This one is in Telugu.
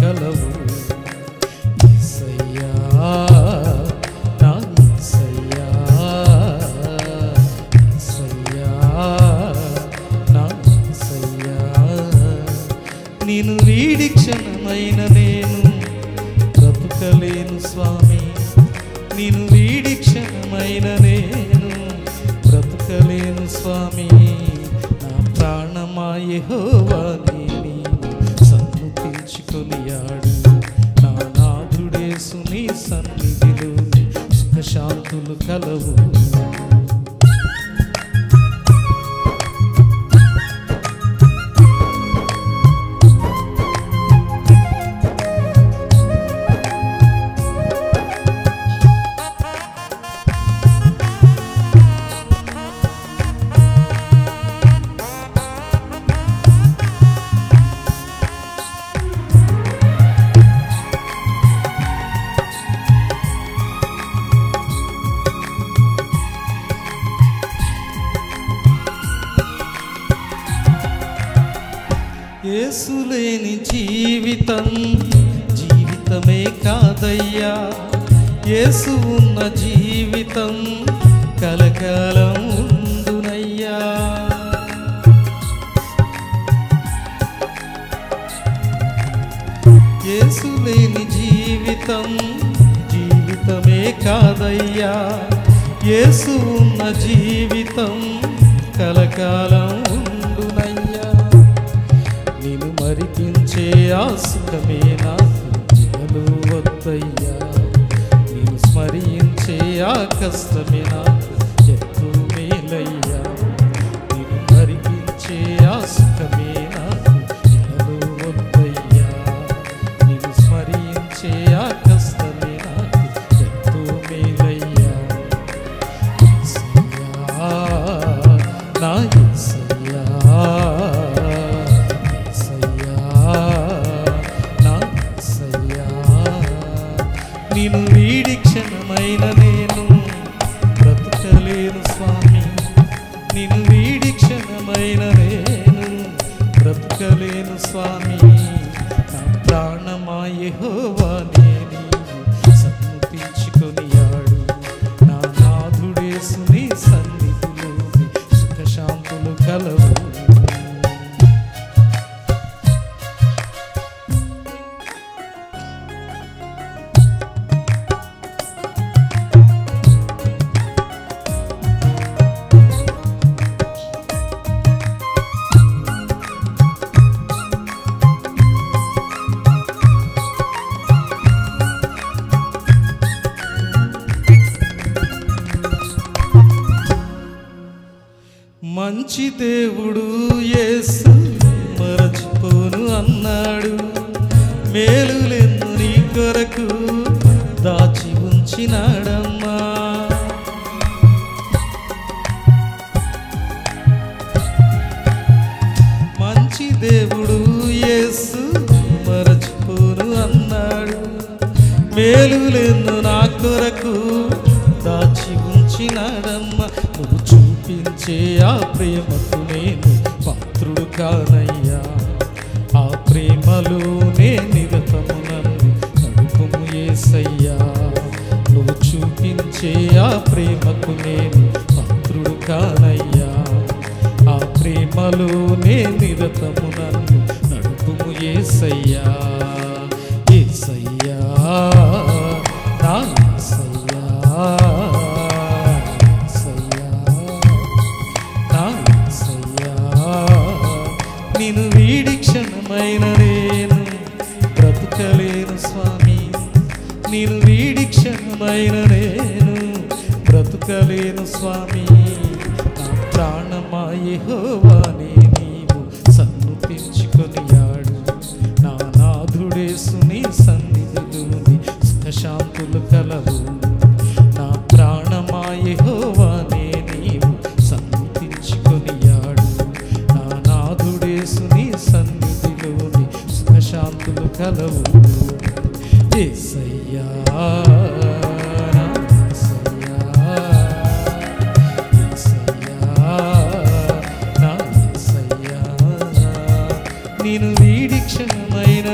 కలవు. యేసయ్యా నా యేసయ్యా, యేసయ్యా నా యేసయ్యా, నిన్ను వీడి క్షణమైన నేను బ్రతుకలేను స్వామి. నిన్ను వీడి క్షణమైన నేను బ్రతుకలేను స్వామి. నా ప్రాణమా యెహోవాని నీవు సన్నుతించుకొనియాడు. నా నాథుడేసు నీ సన్నిధిలో సుఖశాంతులు కలవు. యేసు లేని జీవితం జీవితమే కాదయ్యా. యేసు ఉన్న జీవితం కలకాలం ఉండునయ్యా. యేసు లేని జీవితం జీవితమే కాదయ్యా. యేసు ఉన్న జీవితం కలకాలం ఉండునయ్యా. నిన్ను మరిపించే ఆ సుఖమే నాకు ఇహలో వద్దయ్యా. నిన్ను స్మరించే ఆ కష్టమే నాకు ఎంతో మేలయ్యా. నిన్ను మరిపించే ఆ సుఖమే నాకు ఇహలో వద్దయ్యా. నిన్ను స్మరించే ఆ కష్టమే నాకు ఎంతో మేలయ్యా. యేసయ్యా నా యేసయ్యా, నిన్ను వీడి క్షణమైన నేను బ్రతుకలేను స్వామి. నిన్ను వీడి క్షణమైన నేను బ్రతుకలేను స్వామి. నా ప్రాణమా యెహోవాని నీవు సన్నుతించుకొనియాడు. నా నాథుడేసు నీ సన్నిధిలో సుఖశాంతులు కలవు. మంచి దేవుడు యేసు మరచిపోను అన్నాడు. మేలులెన్ను నీ కొరకు దాచి ఉంచినాడమ్మా. మంచి దేవుడు యేసు మరచిపోను అన్నాడు. మేలులెన్ను నా కొరకు దాచి ఉంచినాడమ్మా. నువ్వు చూపించే ఆ ప్రేమకు నేను పాత్రుడు కానయ్యా. ఆ ప్రేమలోనే నిరతము నన్ను నడుపుము యేసయ్యా. నువ్వు చూపించే ఆ ప్రేమకు నేను పాత్రుడు కానయ్యా. ఆ ప్రేమలోనే నిరతము నన్ను నడుపుము యేసయ్యా. యేసయ్యా నా యేసయ్యా, నిన్ను వీడి క్షణమైన నేను బ్రతుకలేను స్వామి. నిన్ను వీడి క్షణమైన నేను బ్రతుకలేను స్వామి. నా ప్రాణమా యెహోవాని నీవు సన్నుతించుకొనియాడు. నా నాథుడేసు నీ సన్నిధిలోని సుఖశాంతులు కలవు. నా ప్రాణమా యెహోవాని నీవు సన్నుతించుకొనియాడు. నా నాథుడేసు నీ సన్నిధిలోని సుఖశాంతులు కలవు. యేసయ్యా నా యేసయ్యా, యేసయ్యా నా యేసయ్యా, నిన్ను వీడి క్షణమైన